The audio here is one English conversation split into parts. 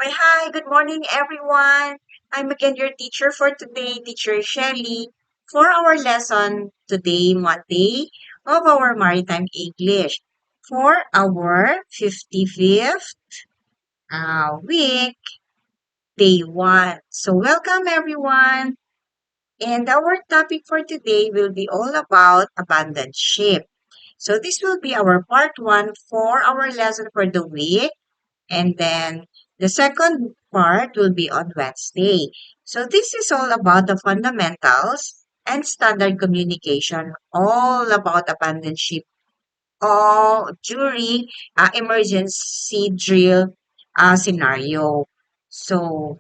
Okay, hi, good morning, everyone. I'm again your teacher for today, Teacher Shelly, for our lesson today, Monday, of our Maritime English, for our 55th week, day 1. So, welcome, everyone. And our topic for today will be all about abandoned ship. So, this will be our part 1 for our lesson for the week. And then the second part will be on Wednesday. So this is all about the fundamentals and standard communication, all about abandoned ship, all during emergency drill scenario. So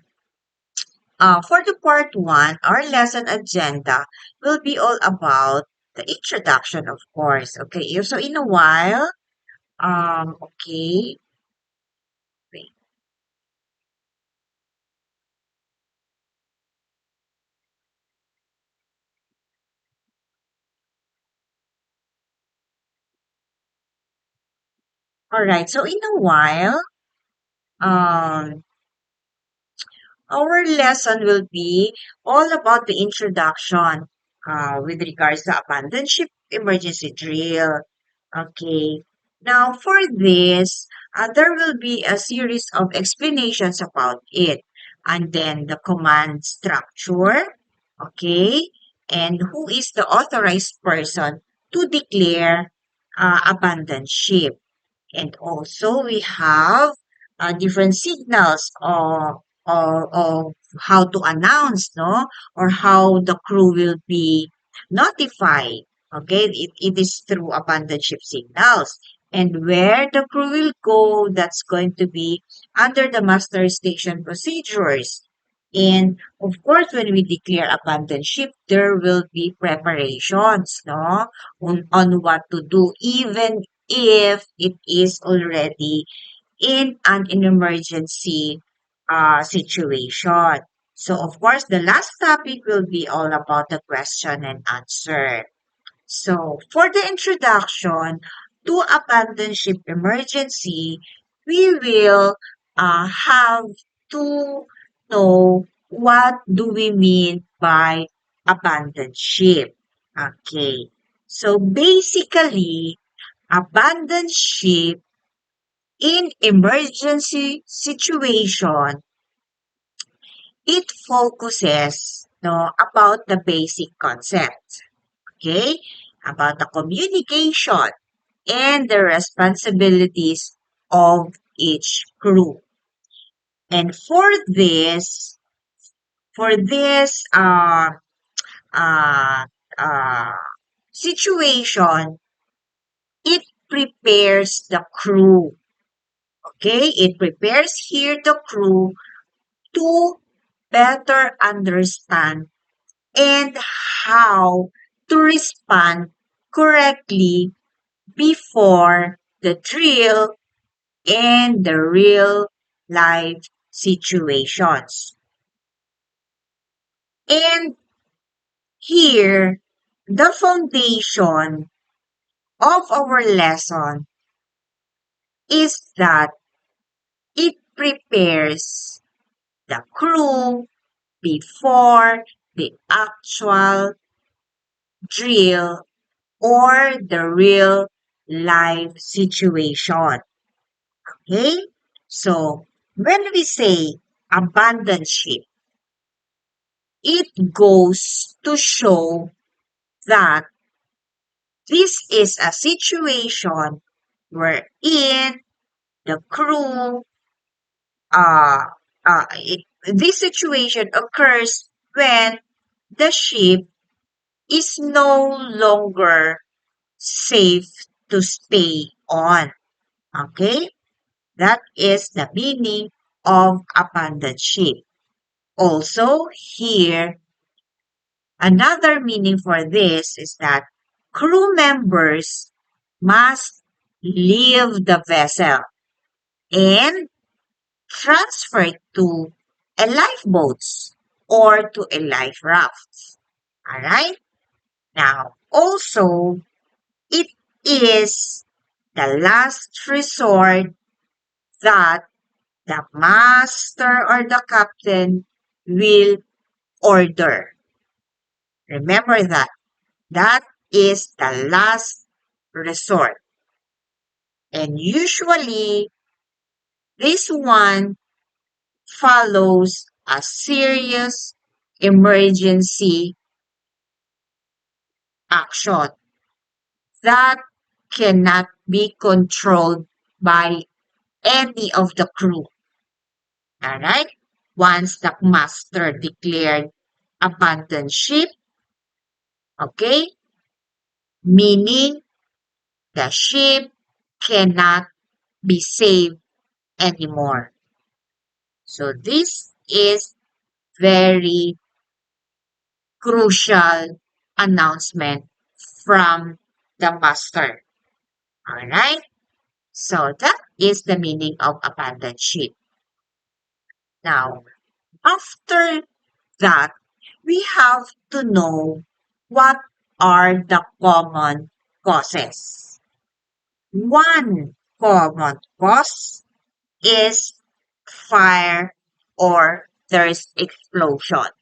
for the part one, our lesson agenda will be all about the introduction, of course. Okay, so in a while, okay, wait. All right. So in a while, um, our lesson will be all about the introduction with regards to abandoned ship emergency drill. Okay. Now, for this, there will be a series of explanations about it, and then the command structure. Okay. And who is the authorized person to declare abandoned ship. And also we have different signals of how to announce, no? Or how the crew will be notified. Okay, it is through abandoned ship signals. And where the crew will go, that's going to be under the master station procedures. And of course, when we declare abandoned ship, there will be preparations, no? On what to do, even if it is already in an emergency situation. So, of course, the last topic will be all about the question and answer. So, for the introduction to abandoned ship emergency, we will have to know what do we mean by abandoned ship. Okay. So, basically, abandoned ship in emergency situation, it focuses no, about the basic concept, okay? About the communication and the responsibilities of each crew. And for this uh, uh, situation, it prepares the crew. Okay, it prepares here the crew to better understand and how to respond correctly before the drill and the real life situations. And here, the foundation of our lesson is that it prepares the crew before the actual drill or the real life situation. Okay? So, when we say abandoned ship, it goes to show that this is a situation wherein the crew, uh, this situation occurs when the ship is no longer safe to stay on. Okay? That is the meaning of abandoned ship. Also, here, another meaning for this is that crew members must leave the vessel and transfer to a lifeboat or to a life raft. All right? Now, also, it is the last resort that the master or the captain will order. Remember that. That is the last resort. And usually, this one follows a serious emergency action that cannot be controlled by any of the crew. All right? Once the master declared abandon ship, okay, meaning the ship cannot be saved anymore. So this is very crucial announcement from the master. All right? So that is the meaning of abandoned ship. Now, after that, we have to know what are the common causes. One common cause is fire or there's explosion.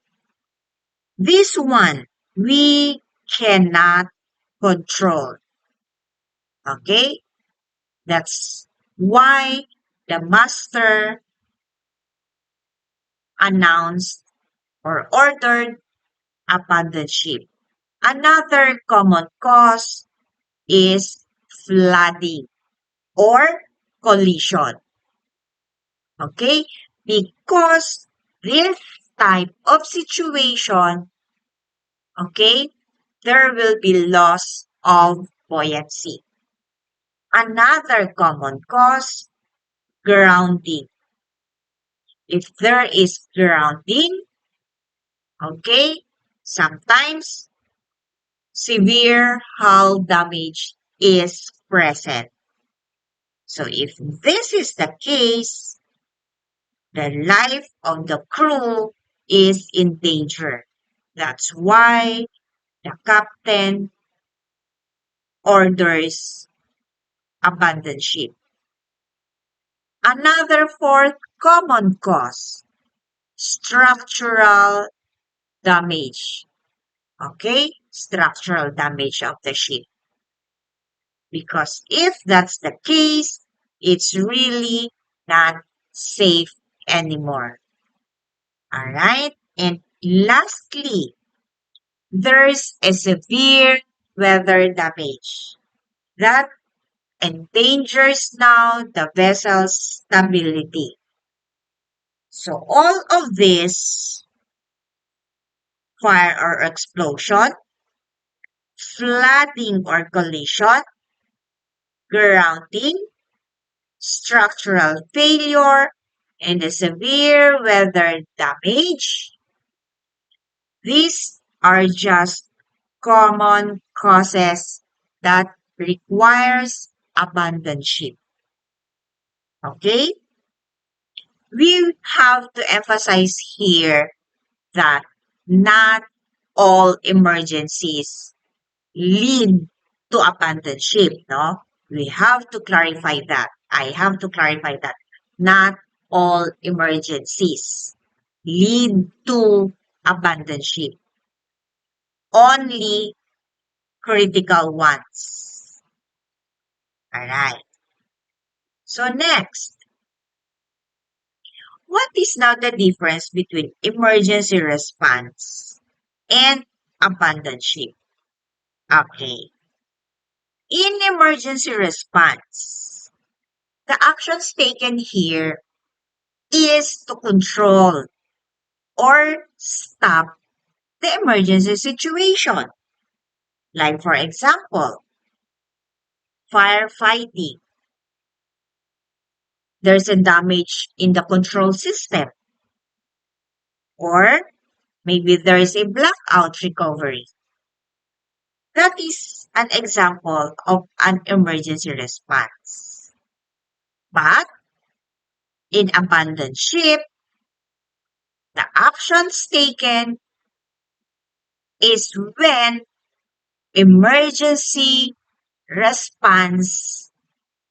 This one we cannot control. Okay? That's why the master announced or ordered abandoned ship. Another common cause is flooding or collision. Okay? Because this type of situation, okay, there will be loss of buoyancy. Another common cause, grounding. If there is grounding, okay, sometimes severe hull damage is present. So if this is the case, the life of the crew is in danger. That's why the captain orders abandon ship. Another fourth common cause, structural damage. Okay? Structural damage of the ship. Because if that's the case, it's really not safe anymore. All right? And lastly, there's a severe weather damage that endangers now the vessel's stability. So all of this, fire or explosion, flooding or collision, grounding, structural failure, and the severe weather damage, these are just common causes that requires abandoned ship. Okay? We have to emphasize here that not all emergencies lead to abandoned ship, no? We have to clarify that. I have to clarify that. Not all emergencies lead to abandoned ship. Only critical ones. Alright. So next, what is now the difference between emergency response and abandoned ship? Okay. In emergency response, the actions taken here is to control or stop the emergency situation. Like for example, firefighting. There's a damage in the control system. Or maybe there is a blackout recovery. That is an example of an emergency response. But in abandoned ship, the actions taken is when emergency response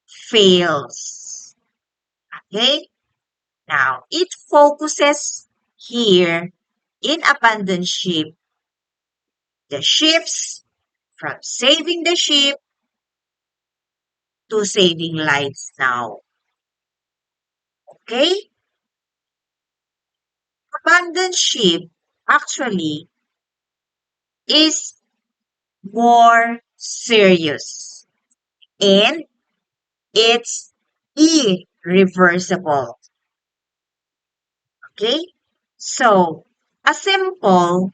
fails. Okay? Now, it focuses here in abandoned ship, the ships from saving the ship to saving lives now. Okay? Abandoned ship actually is more serious and it's irreversible. Okay? So, a simple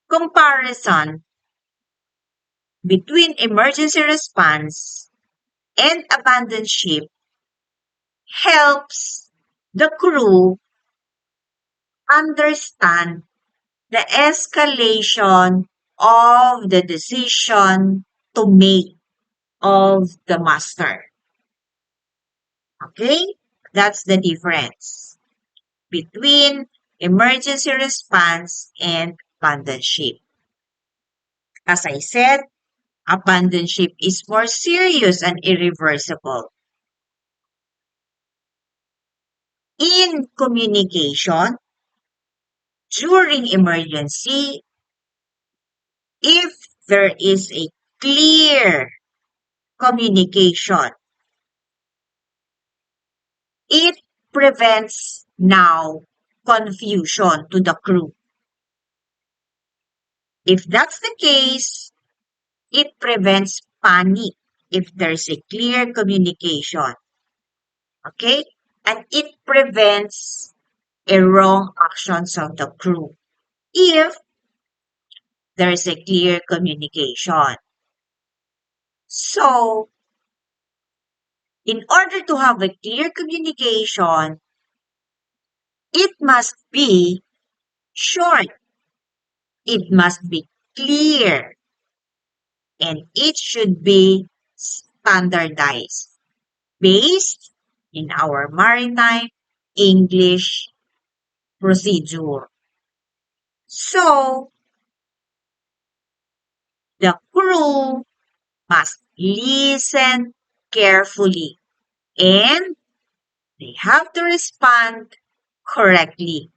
comparison between emergency response and abandoned ship helps the crew understand the escalation of the decision to make of the master. Okay? That's the difference between emergency response and abandoned ship. As I said, abandoned ship is more serious and irreversible. In communication, during emergency, if there is a clear communication, it prevents now confusion to the crew. If that's the case, it prevents panic if there's a clear communication. Okay? And it prevents a wrong actions of the crew if there's a clear communication. So, in order to have a clear communication, it must be short, it must be clear, and it should be standardized based in our maritime English procedure. So, the crew must listen carefully and they have to respond correctly.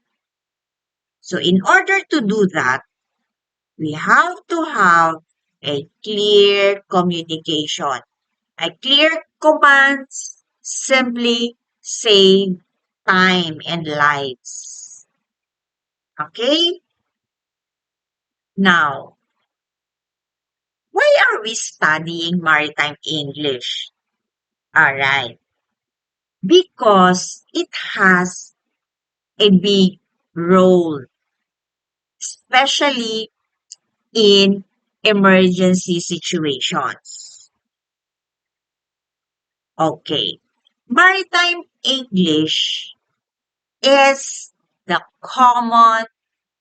So, in order to do that, we have to have a clear communication. A clear commands simply save time and lives. Okay? Now, why are we studying maritime English? Alright. Because it has a big role, especially in emergency situations. Okay. Maritime English is the common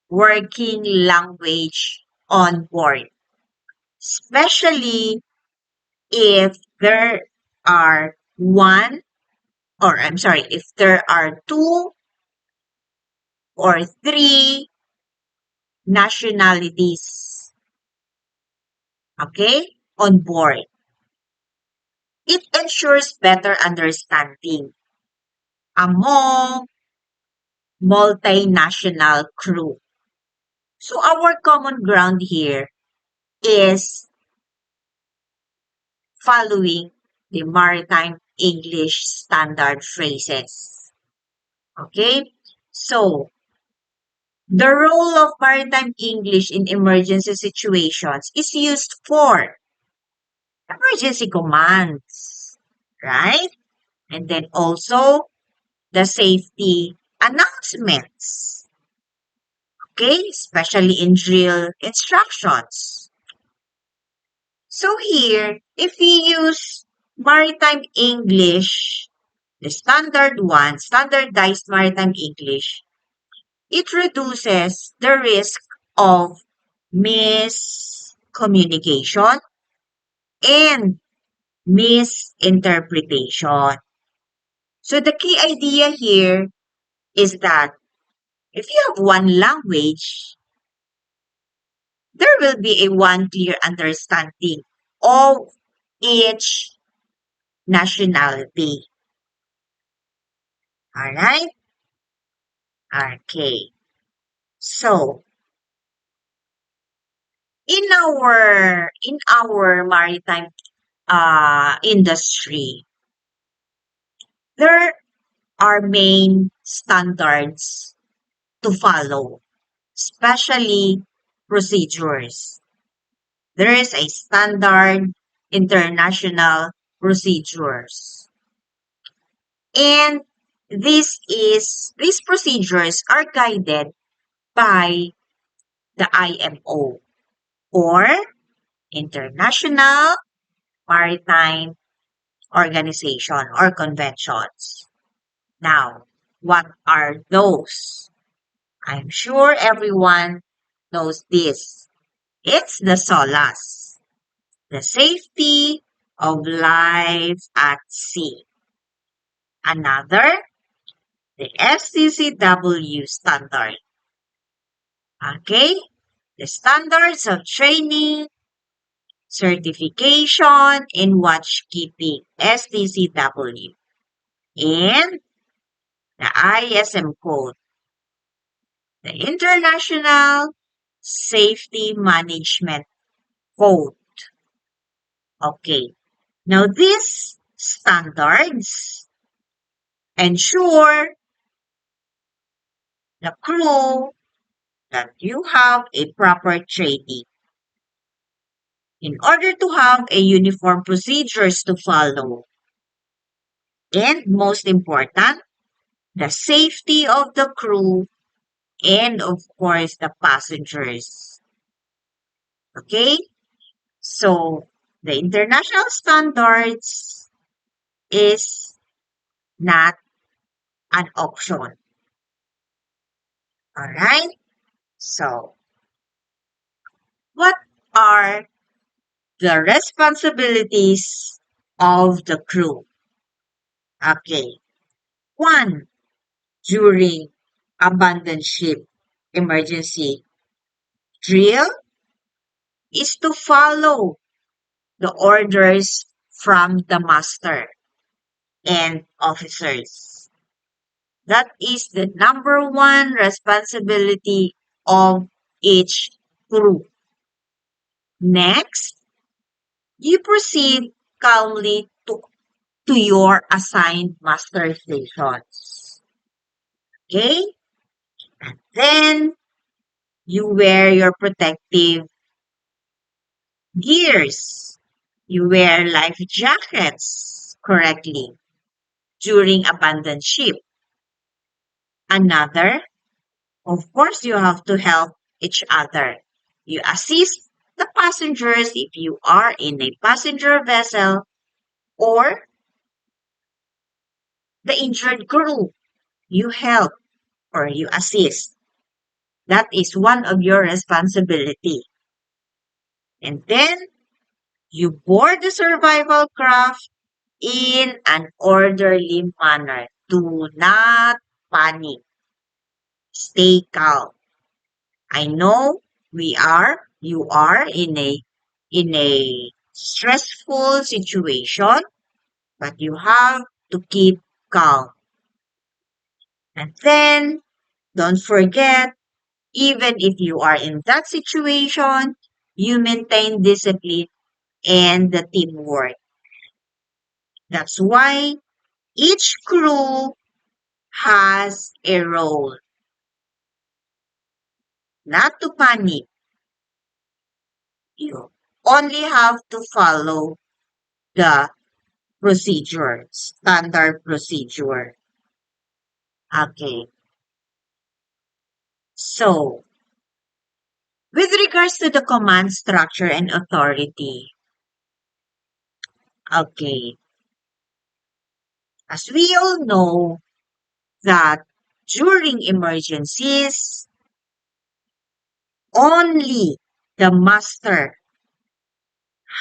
working language on board, especially if there are if there are two or three nationalities, okay, on board. It ensures better understanding among multinational crew. So our common ground here is following the maritime English standard phrases. Okay? So, the role of maritime English in emergency situations is used for emergency commands, right? And then also the safety announcements, okay? Especially in drill instructions. So here, if we use maritime English, the standard one, standardized maritime English, it reduces the risk of miscommunication and misinterpretation. So the key idea here is that if you have one language, there will be a one clear understanding of each nationality. All right? Okay. So, in our maritime industry, there are main standards to follow, especially procedures. There is a standard international procedures. And these procedures are guided by the IMO or International Maritime Organization or conventions. Now, what are those? I'm sure everyone knows this. It's the SOLAS, the safety of life at sea. Another, the STCW standard. Okay? The standards of training, certification, in watchkeeping, STCW. And the ISM code, the International Safety Management Code. Okay. Now, these standards ensure the crew that you have a proper training in order to have a uniform procedures to follow. And most important, the safety of the crew and of course the passengers. Okay? So the international standards is not an option. Alright? So what are the responsibilities of the crew? Okay. One, during abandoned ship emergency drill is to follow the orders from the master and officers. That is the number one responsibility of each crew. Next, you proceed calmly to your assigned master stations. Okay? And then you wear your protective gears. You wear life jackets correctly during abandoned ship. Another, of course, you have to help each other. You assist the passengers if you are in a passenger vessel or the injured crew. You help or you assist. That is one of your responsibility. And then you board the survival craft in an orderly manner. Do not panic. Stay calm. I know you are in a stressful situation, but you have to keep calm. And then don't forget, even if you are in that situation, you maintain discipline and the teamwork. That's why each crew has a role. Not to panic. You only have to follow the procedure, standard procedure. Okay. So, with regards to the command structure and authority, okay, as we all know that during emergencies, only the master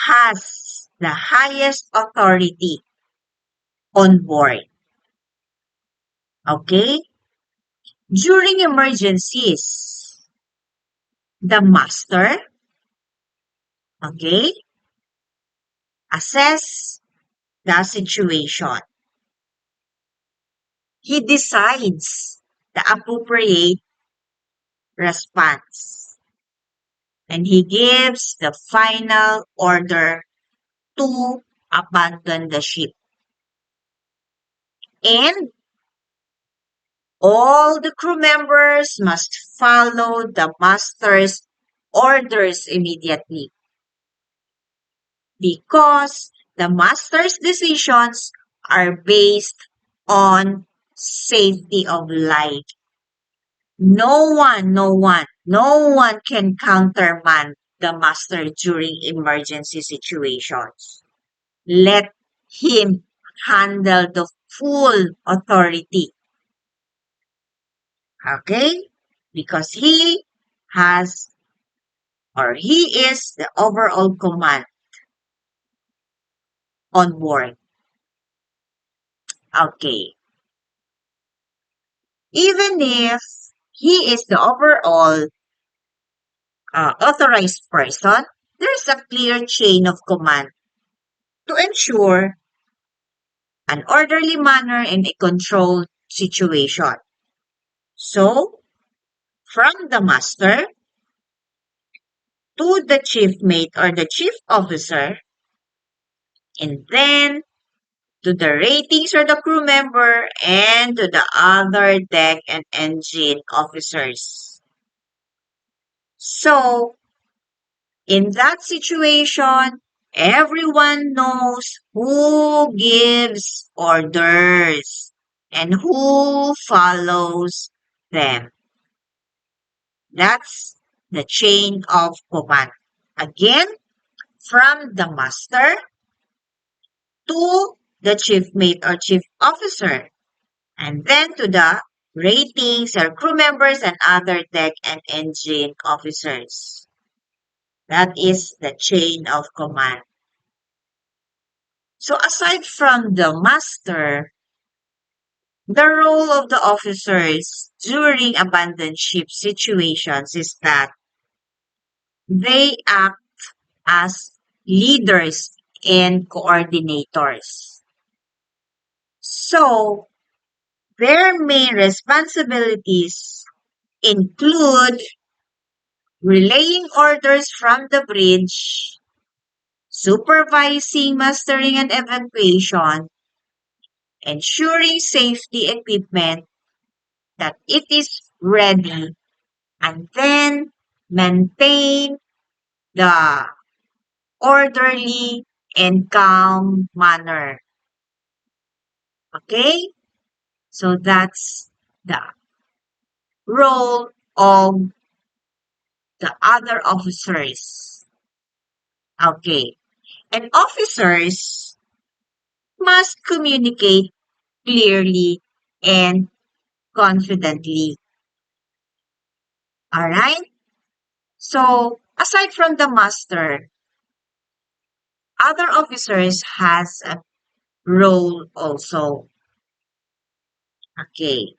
has the highest authority on board. Okay? During emergencies, the master, okay, assess the situation. He decides. the appropriate response. And he gives the final order to abandon the ship. And all the crew members must follow the master's orders immediately because the master's decisions are based on safety of life. No one can countermand the master during emergency situations. Let him handle the full authority. Okay? Because has he is the overall command on board. Okay. Even if he is the overall authorized person, there's a clear chain of command to ensure an orderly manner in a controlled situation. So, from the master to the chief mate or the chief officer, and then to the ratings or the crew member, and to the other deck and engine officers. So, in that situation, everyone knows who gives orders and who follows them. That's the chain of command. Again, from the master to the chief mate or chief officer, and then to the ratings or crew members and other deck and engine officers. That is the chain of command. So aside from the master, the role of the officers during abandoned ship situations is that they act as leaders and coordinators. So their main responsibilities include relaying orders from the bridge, supervising mastering and evacuation, ensuring safety equipment that it is ready, and then maintain the orderly and calm manner. Okay? So that's the role of the other officers. Okay. And officers must communicate clearly and confidently. All right? So, aside from the master, other officers has a role also. Okay.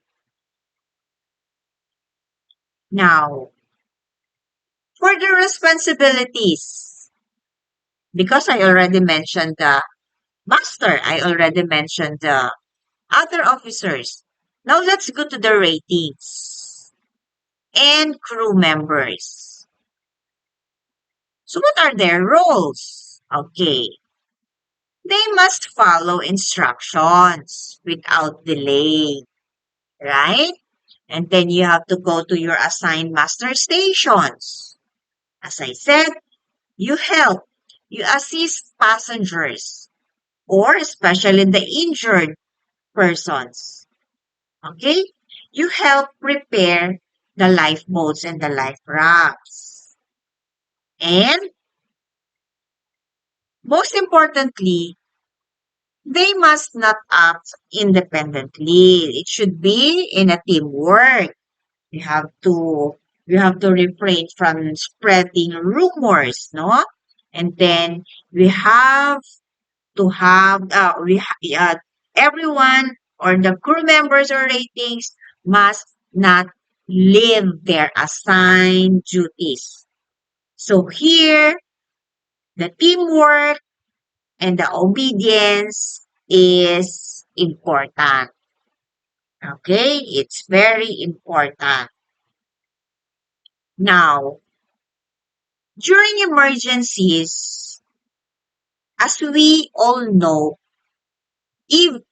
Now, for the responsibilities, because I already mentioned the master, I already mentioned the other officers. Now let's go to the ratings and crew members. So what are their roles? Okay. They must follow instructions without delay, right? And then you have to go to your assigned master stations. As I said, you help, you assist passengers, or especially the injured persons. Okay? You help prepare the lifeboats and the life rafts. And most importantly, they must not act independently. It should be in a teamwork. You have to you have to refrain from spreading rumors, no? And then we have to have everyone or the crew members or ratings must not leave their assigned duties. So here, the teamwork and the obedience is important. Okay, it's very important. Now, during emergencies, as we all know, even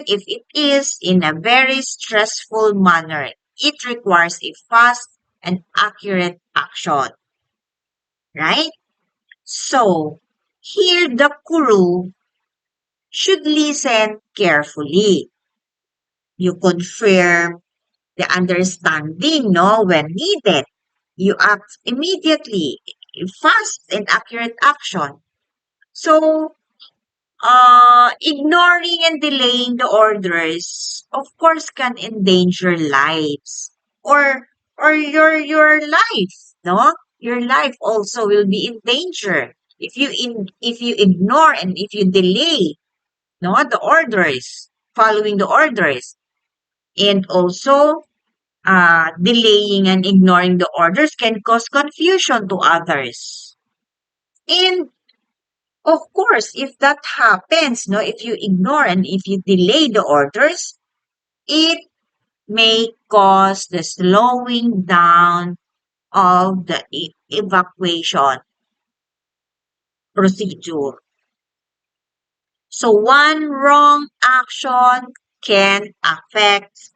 if it is in a very stressful manner, it requires a fast and accurate action, right? So, here the crew should listen carefully. You confirm the understanding, no, when needed. You act immediately, fast and accurate action. So, ignoring and delaying the orders, of course, can endanger lives or your life, no? Your life also will be in danger if you ignore and if you delay, no, the orders, following the orders, and also delaying and ignoring the orders can cause confusion to others. And of course, if that happens, no, if you ignore and if you delay the orders, it may cause the slowing down of the evacuation procedure. So one wrong action can affect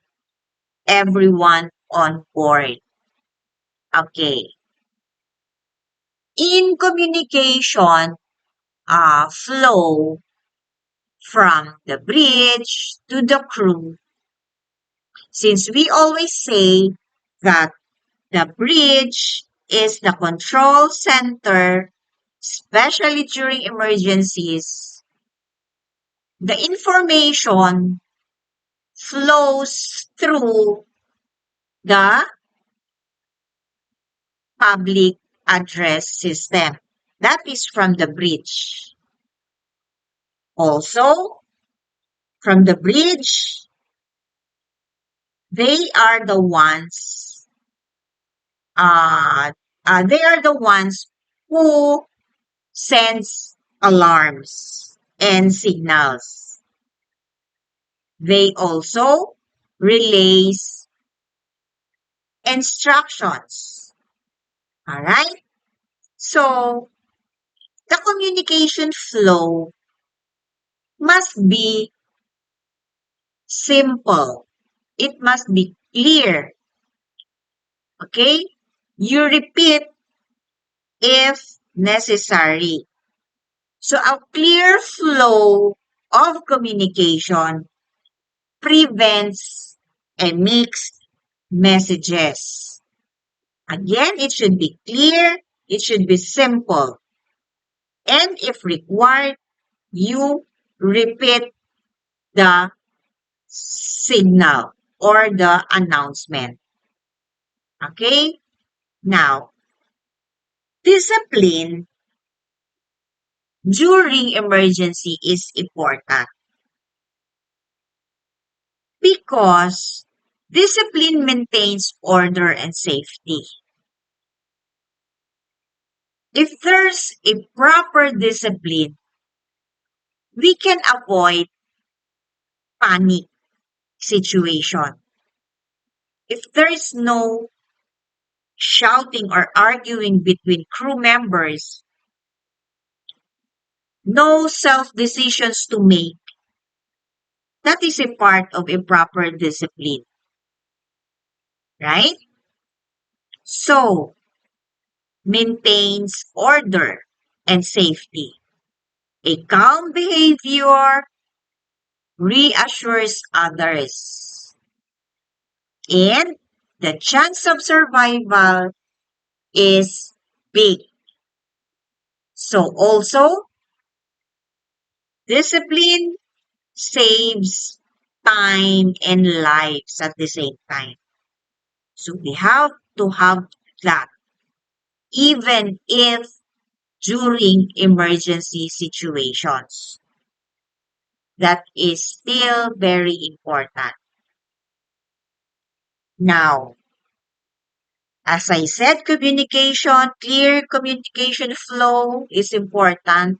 everyone on board. Okay. In communication flow from the bridge to the crew, since we always say that the bridge is the control center, especially during emergencies, the information flows through the public address system. That is from the bridge. Also, from the bridge, they are the ones uh, they are the ones who sends alarms and signals. They also relays instructions. All right? So, the communication flow must be simple. It must be clear. Okay? You repeat if necessary. So, a clear flow of communication prevents a mixed messages. Again, it should be clear, it should be simple, and if required, you repeat the signal or the announcement. Okay? Now, discipline during emergency is important because discipline maintains order and safety. If there's a proper discipline, we can avoid panic situation. If there is no shouting or arguing between crew members, no self decisions to make, that is a part of a proper discipline, right? So, maintains order and safety. A calm behavior reassures others. And the chance of survival is big. So also, discipline saves time and lives at the same time. So we have to have that even if during emergency situations. That is still very important. Now, as I said, communication, clear communication flow is important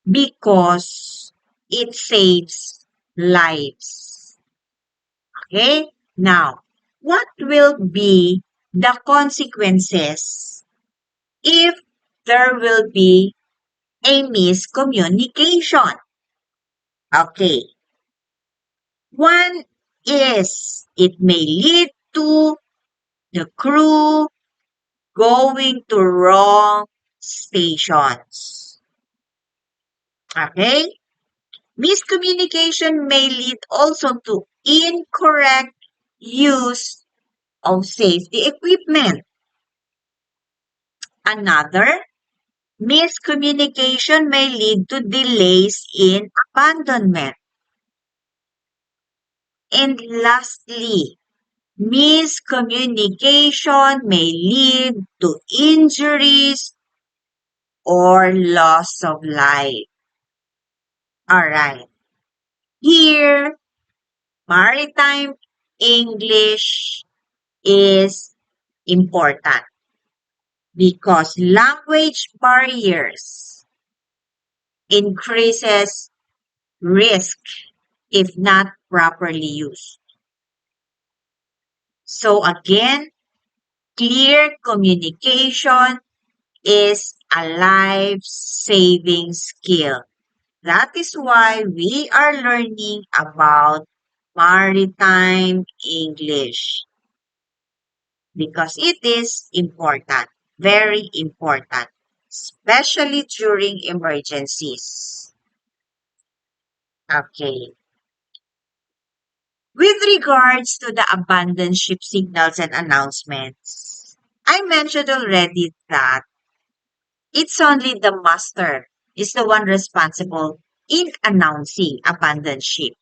because it saves lives. Okay? Now, what will be the consequences if there will be a miscommunication? Okay. One is it may lead to the crew going to wrong stations. Okay? Miscommunication may lead also to incorrect use of safety equipment. Another, miscommunication may lead to delays in abandonment. And lastly, miscommunication may lead to injuries or loss of life. Alright. Here, maritime English is important because language barriers increases risk if not properly used. So again, clear communication is a life-saving skill. That is why we are learning about maritime English because it is important, very important, especially during emergencies. Okay. With regards to the abandoned ship signals and announcements, I mentioned already that it's only the master is the one responsible in announcing abandoned ship.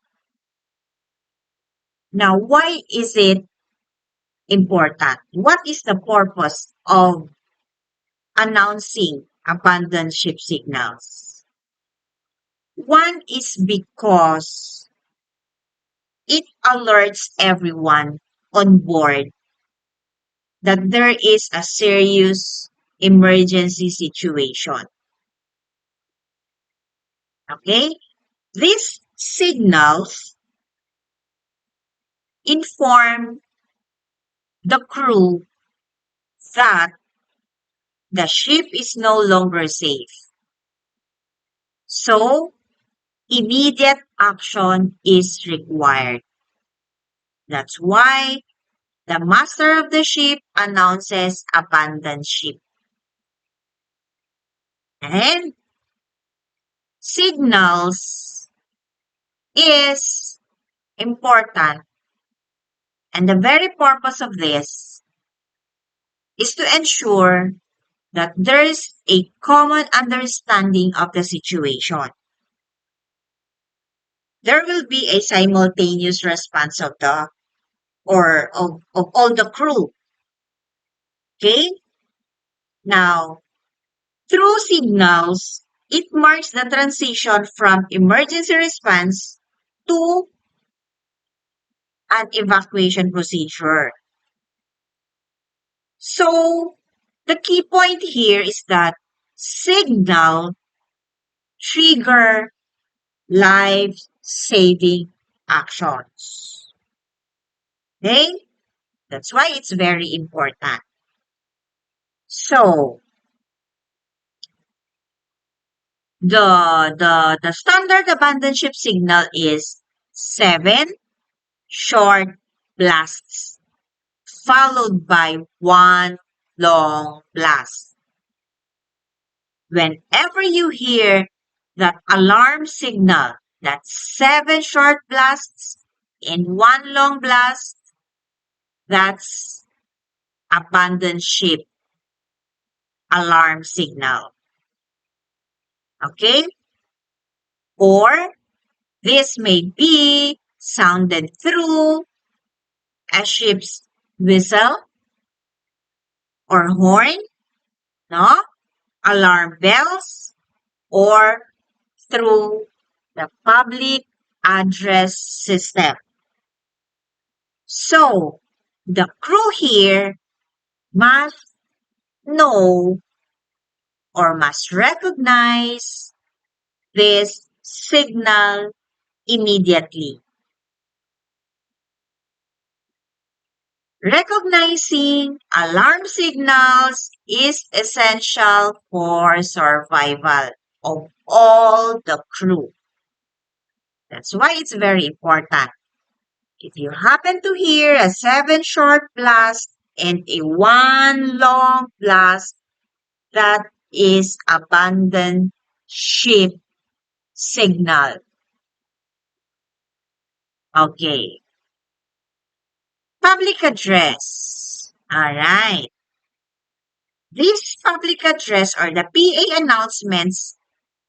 Now, why is it important? What is the purpose of announcing abandoned ship signals? One is because it alerts everyone on board that there is a serious emergency situation. Okay? These signals inform the crew that the ship is no longer safe. So, immediate action is required. That's why the master of the ship announces abandoned ship. And signals is important. And the very purpose of this is to ensure that there is a common understanding of the situation. There will be a simultaneous response of the or of all the crew. Okay? Now, through signals, it marks the transition from emergency response to an evacuation procedure. So, the key point here is that signal trigger life-saving actions. Okay? That's why it's very important. So, the standard abandoned ship signal is 7 short blasts followed by 1 long blast. Whenever you hear that alarm signal, that's 7 short blasts and 1 long blast, that's abandoned ship alarm signal. Okay? Or this may be sounded through a ship's whistle or horn, no? Alarm bells, or through the public address system. So, the crew here must know or must recognize this signal immediately. Recognizing alarm signals is essential for survival of all the crew. That's why it's very important. If you happen to hear a 7 short blast and a 1 long blast, that is abandoned ship signal. Okay. Public address. All right. This public address or the PA announcements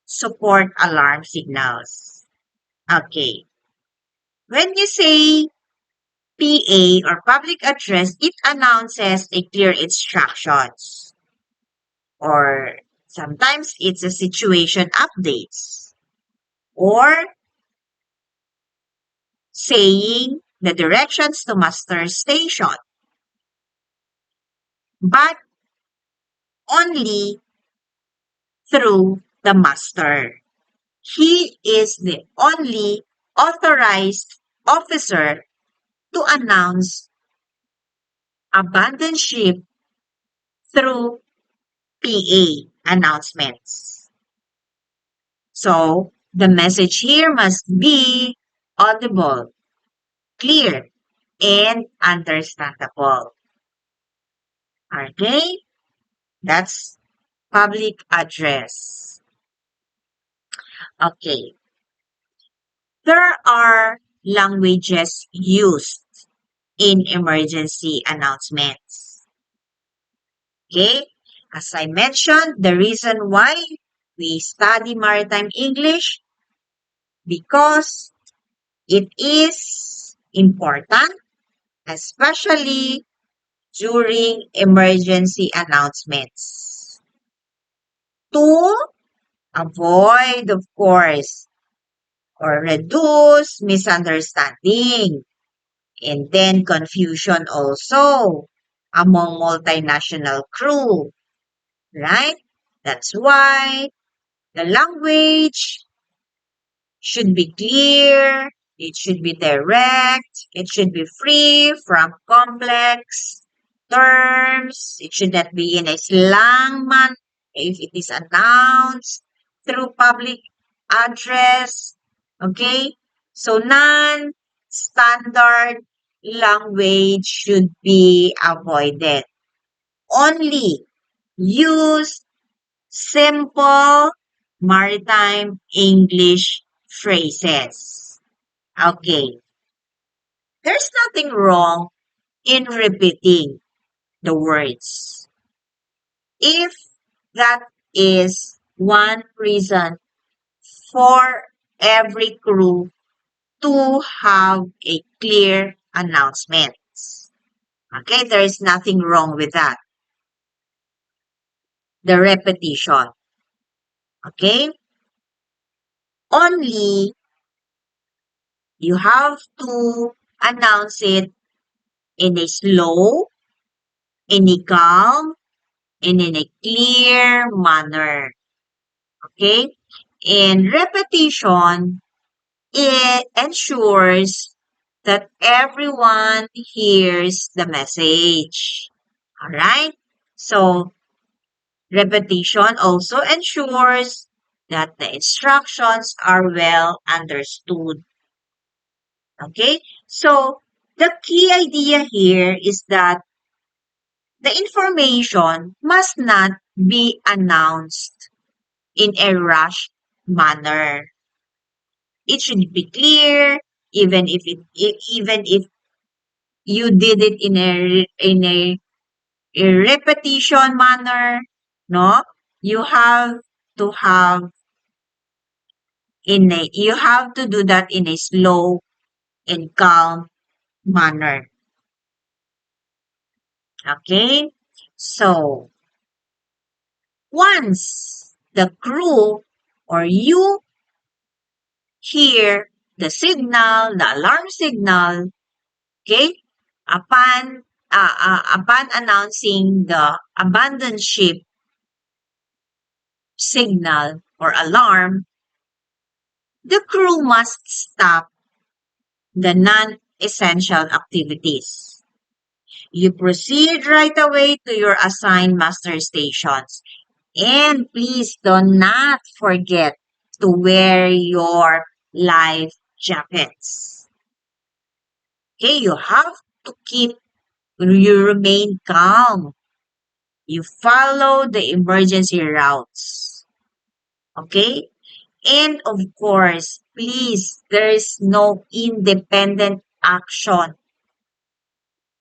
support alarm signals. Okay. When you say PA or public address, it announces a clear instructions. Or sometimes it's a situation updates. Or saying the directions to master station. But only through the master. He is the only authorized officer to announce abandoned ship through PA announcements. So the message here must be audible, clear, and understandable. Okay? That's public address. Okay. There are languages used in emergency announcements. Okay? As I mentioned, the reason why we study maritime English because it is important, especially during emergency announcements. To avoid, of course, or reduce misunderstanding and then confusion also among multinational crew, right? That's why the language should be clear, it should be direct, it should be free from complex terms, it should not be in a slang manner if it is announced through public address. Okay? So non-standard language should be avoided. Only use simple maritime English phrases. Okay. There's nothing wrong in repeating the words. If that is one reason for every crew to have a clear announcement. Okay, there is nothing wrong with that. The repetition. Okay? Only you have to announce it in a slow, in a calm, and in a clear manner. Okay? And repetition, it ensures that everyone hears the message. Alright? So, repetition also ensures that the instructions are well understood. Okay? So, the key idea here is that the information must not be announced in a rushed manner. It should be clear, even if you did it a repetition manner, no, you have to have you have to do that in a slow and calm manner. Okay, so once the crew or you hear the signal, the alarm signal, okay, upon announcing the abandoned ship signal or alarm, the crew must stop the non-essential activities. You proceed right away to your assigned master stations. And please do not forget to wear your life jackets. Okay, you have to you remain calm. You follow the emergency routes. Okay? And of course, please, there is no independent action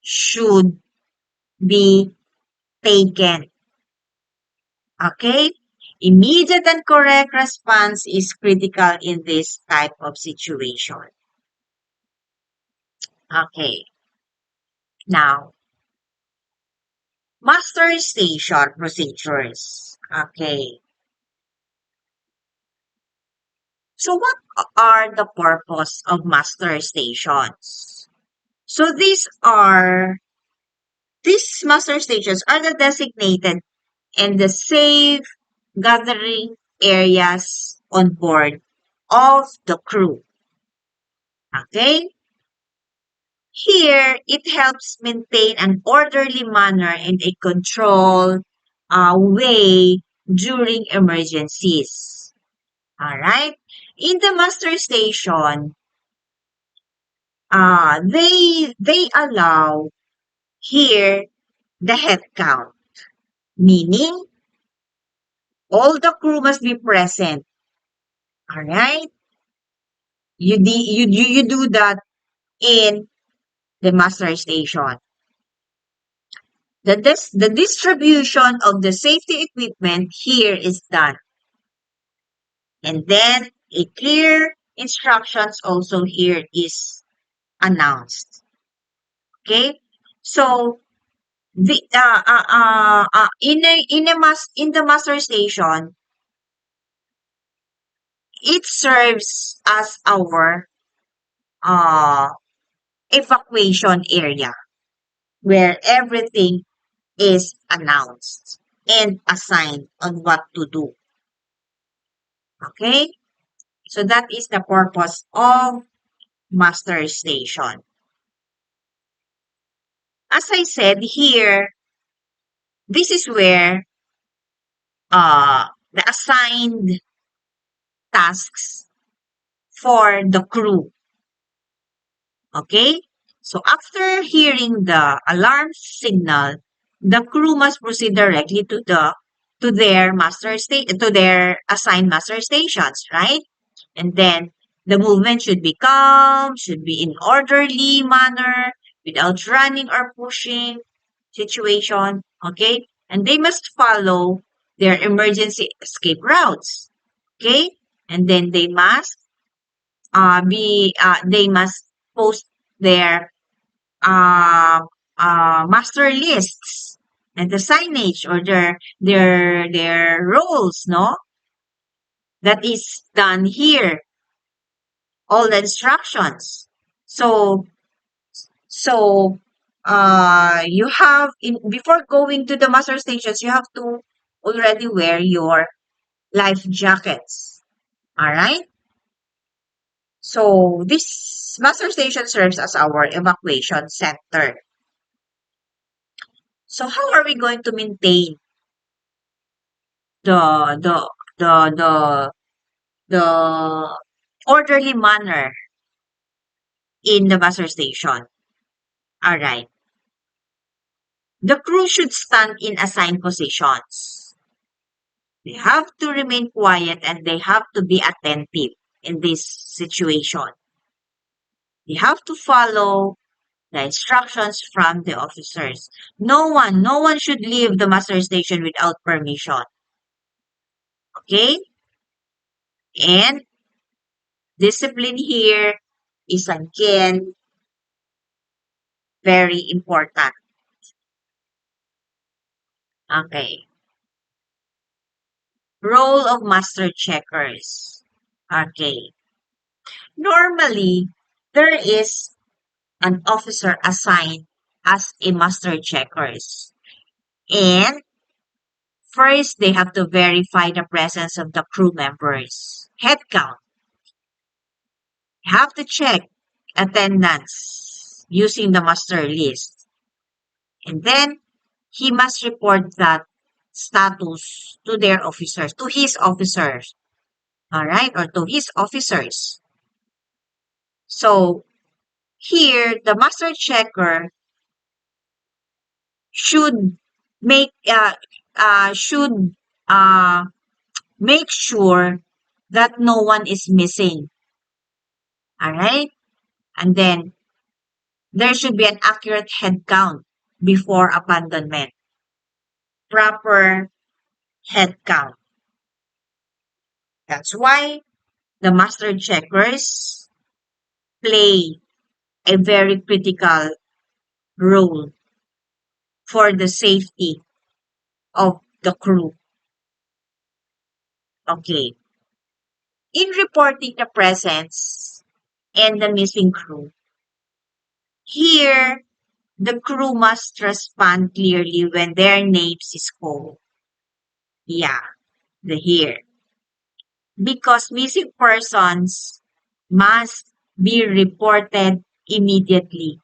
should be taken. Okay? Immediate and correct response is critical in this type of situation. Okay. Now, master station procedures. Okay. So what are the purpose of master stations? So these master stations are the designated and the safe gathering areas on board of the crew. Okay? Here, it helps maintain an orderly manner and a controlled way during emergencies. All right? In the master station, they allow here the head count, meaning all the crew must be present. All right? You do that in the master station. The distribution of the safety equipment here is done. And then a clear instructions also here is announced. Okay? So the in the master station, it serves as our uh evacuation area where everything is announced and assigned on what to do. Okay? So that is the purpose of master station. As I said here, this is where the assigned tasks for the crew. Okay? So after hearing the alarm signal, the crew must proceed directly to their to their assigned master stations, right? And then the movement should be calm, should be in orderly manner, without running or pushing situation. Okay? And they must follow their emergency escape routes. Okay? And then they must post their uh, master lists and the signage or their roles, no? That is done here. All the instructions. So you have in before going to the master stations, you have to already wear your life jackets. All right. So this master station serves as our evacuation center. So how are we going to maintain the the the the the orderly manner in the master station? All right. The crew should stand in assigned positions. They have to remain quiet and they have to be attentive in this situation. They have to follow the instructions from the officers. No one should leave the master station without permission. Okay? And discipline here is again very important. Okay. Role of master checkers. Okay. Normally, there is an officer assigned as a master checkers. And first, they have to verify the presence of the crew members. Head count. Have to check attendance using the master list. And then he must report that status to their officers, to his officers, all right, or to his officers. So here, the master checker should make should uh, make sure that no one is missing. All right, and then there should be an accurate head count before abandonment. Proper head count. That's why the master checkers play a very critical role for the safety of the crew. Okay. In reporting the presence and the missing crew, here the crew must respond clearly when their names is called. Yeah, the here. Because missing persons must be reported immediately.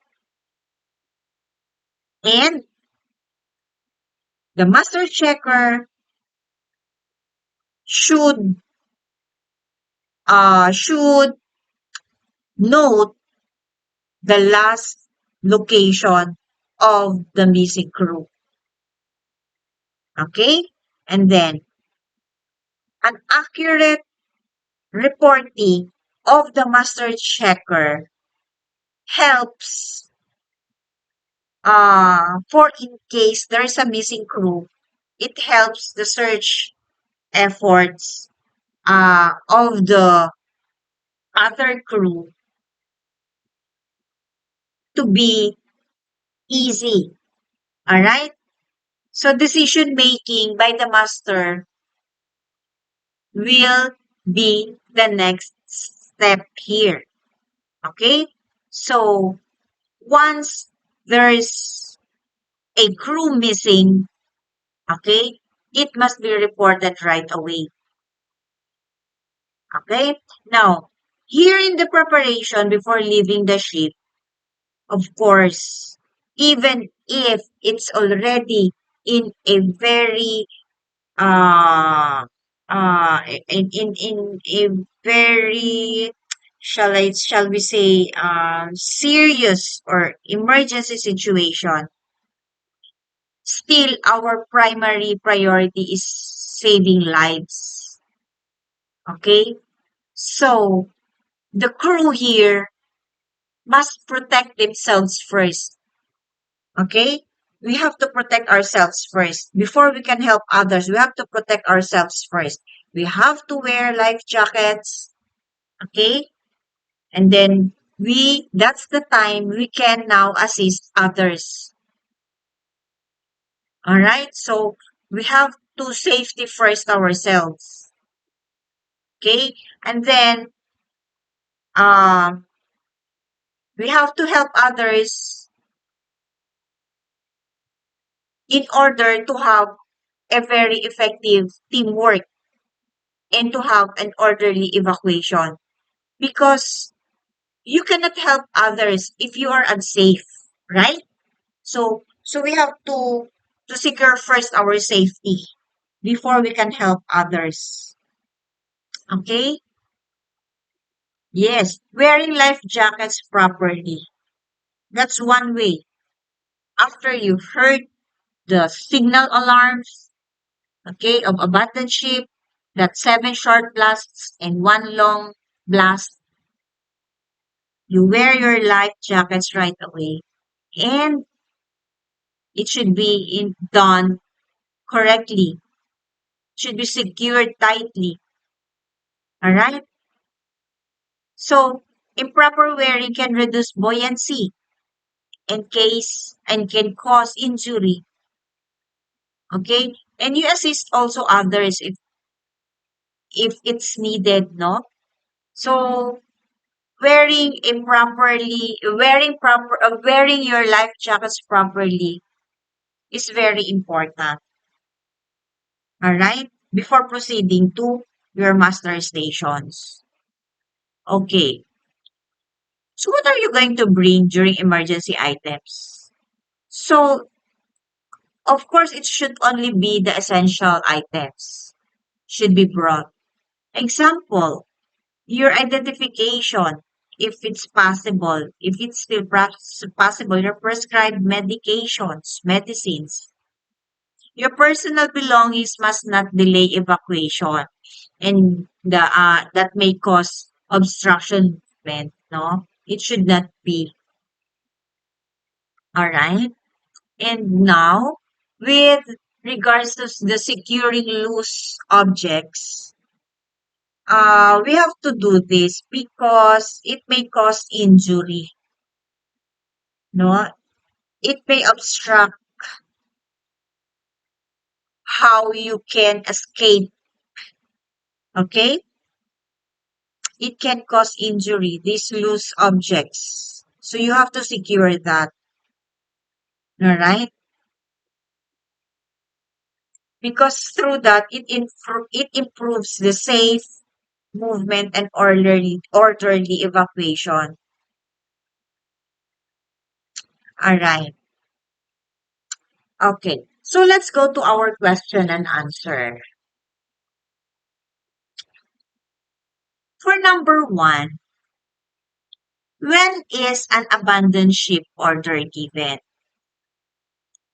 And the master checker should should note the last location of the missing crew. Okay? And then an accurate reporting of the master checker helps for in case there is a missing crew, it helps the search efforts of the other crew to be easy. All right? So decision making by the master will be the next step here. Okay? So once there's a crew missing, okay, it must be reported right away. Okay? Now, here in the preparation before leaving the ship, of course, even if it's already in a very in a very shall we say serious or emergency situation, still our primary priority is saving lives. Okay? So the crew here must protect themselves first. Okay? We have to protect ourselves first. Before we can help others, we have to protect ourselves first. We have to wear life jackets. Okay? And then that's the time we can now assist others. All right? So we have to safety first ourselves. Okay? And then uh, we have to help others in order to have a very effective teamwork and to have an orderly evacuation. Because you cannot help others if you are unsafe, right? So we have to secure first our safety before we can help others. Okay? Yes, wearing life jackets properly. That's one way. After you heard the signal alarms, okay, of abandoned ship, that 7 short blasts and 1 long blast, you wear your life jackets right away. And it should be done correctly. Should be secured tightly. All right? So, improper wearing can reduce buoyancy and can cause injury. Okay? And you assist also others if it's needed, no? So, wearing your life jackets properly is very important. All right? Before proceeding to your master stations. Okay. So what are you going to bring during emergency items? So Of course, it should only be the essential items should be brought. Example, your identification, if it's possible, if it's still possible, your prescribed medications, medicines. Your personal belongings must not delay evacuation and that may cause obstruction movement, no? It should not be. All right. And now, with regards to the securing loose objects, we have to do this because it may cause injury, no? It may obstruct how you can escape, okay? It can cause injury, these loose objects. So you have to secure that, all right? Because through that, it improves the safe movement and orderly evacuation. All right. Okay. So let's go to our question and answer. For number one, when is an abandoned ship order given?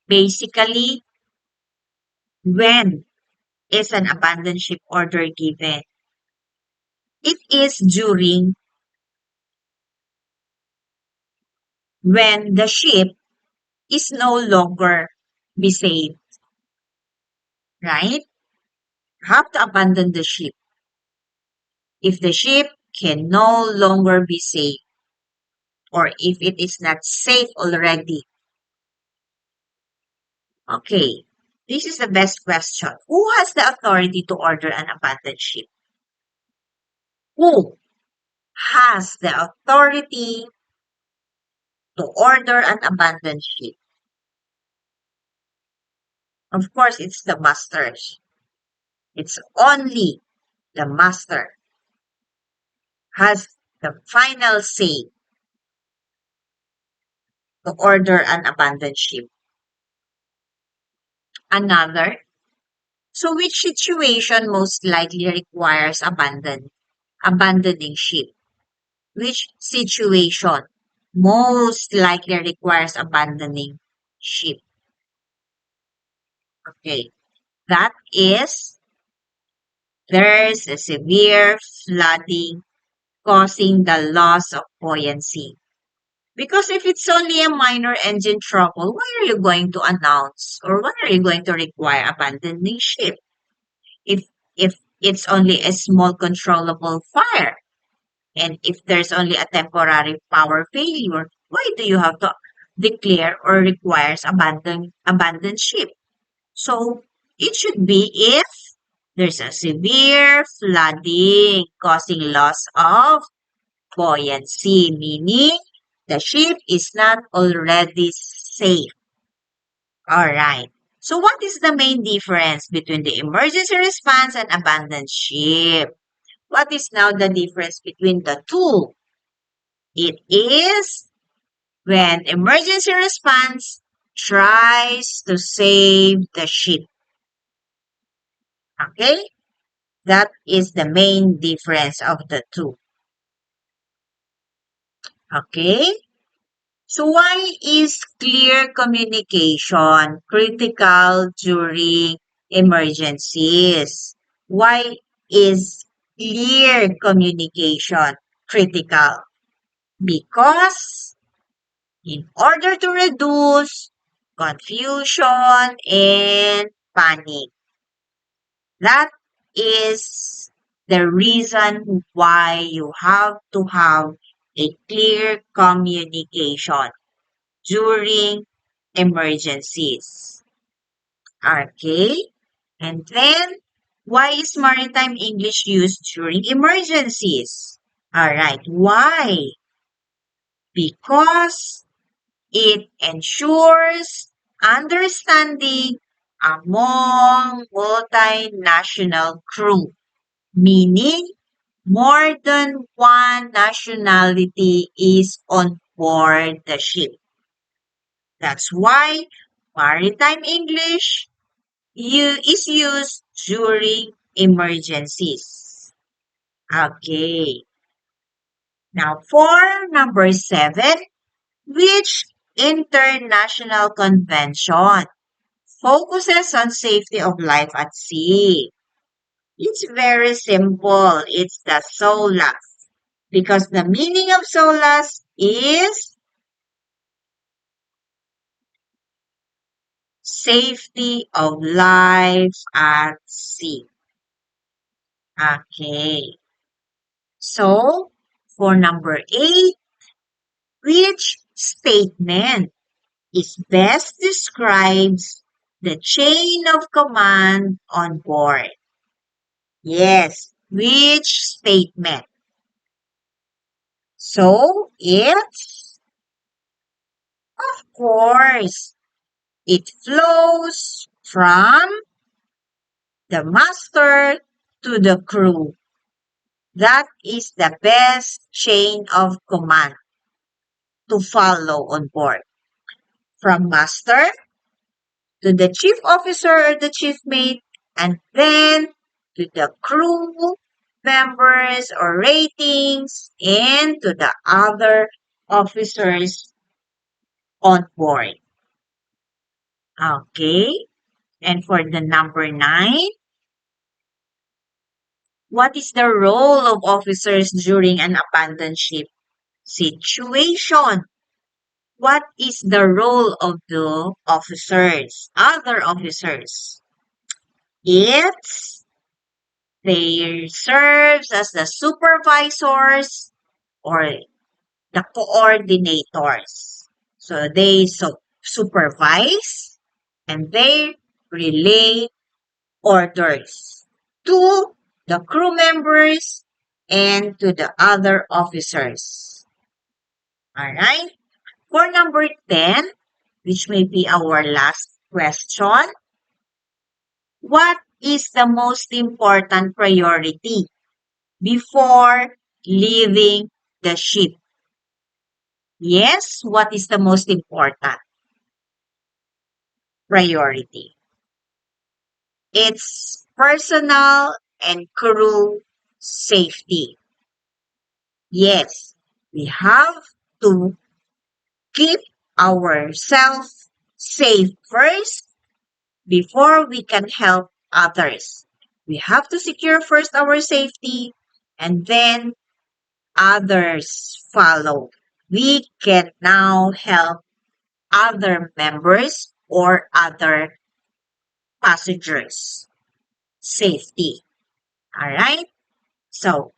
Basically, when is an abandoned ship order given? It is during when the ship is no longer be saved, right? Have to abandon the ship if the ship can no longer be saved or if it is not safe already. Okay, this is the best question. Who has the authority to order an abandoned ship? Who has the authority to order an abandoned ship? Of course, it's the masters. It's only the master has the final say to order an abandoned ship. Another, so which situation most likely requires abandoning ship? Which situation most likely requires abandoning ship? Okay, that is there's a severe flooding causing the loss of buoyancy. Because if it's only a minor engine trouble, why are you going to announce or why are you going to require abandoning ship? If if it's only a small controllable fire and if there's only a temporary power failure, why do you have to declare or requires abandon ship? So it should be if there's a severe flooding causing loss of buoyancy, meaning the ship is not already safe. All right. So what is the main difference between the emergency response and abandoned ship? What is now the difference between the two? It is when emergency response tries to save the ship. Okay? That is the main difference of the two. Okay? So why is clear communication critical during emergencies? Why is clear communication critical? Because in order to reduce confusion and panic. That is the reason why you have to have a clear communication during emergencies. Okay? And then, why is maritime English used during emergencies? Alright, why? Because it ensures understanding among multinational crew, meaning more than one nationality is on board the ship. That's why Maritime English is used during emergencies. Okay. Now, for number 7, which international convention focuses on safety of life at sea? It's very simple. It's the SOLAS. Because the meaning of SOLAS is safety of life at sea. Okay. So, for number 8, which statement is best describes the chain of command on board? Yes, which statement? So, it's, of course, it flows from the master to the crew. That is the best chain of command to follow on board. From master to the chief officer or the chief mate, and then to the crew members or ratings, and to the other officers on board. Okay. And for the number 9, what is the role of officers during an abandoned ship situation? What is the role of the officers, other officers? It's they serves as the supervisors or the coordinators. So they supervise and they relay orders to the crew members and to the other officers. All right. For number 10, which may be our last question, what is the most important priority before leaving the ship? Yes, what is the most important priority? It's personal and crew safety. Yes, we have to keep ourselves safe first before we can help others. We have to secure first our safety and then others follow. We can now help other members or other passengers safety. All right. So,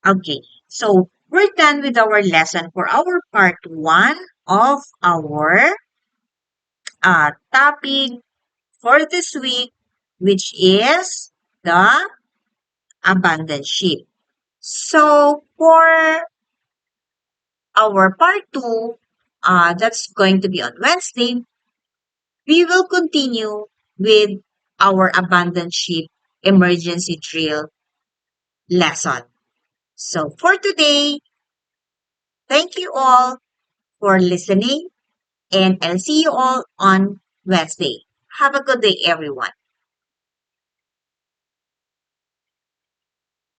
okay. So we're done with our lesson for our part 1 of our topic for this week, which is the abandoned ship. So for our part 2, that's going to be on Wednesday, we will continue with our abandoned ship emergency drill lesson. So for today, thank you all for listening and I'll see you all on Wednesday. Have a good day, everyone.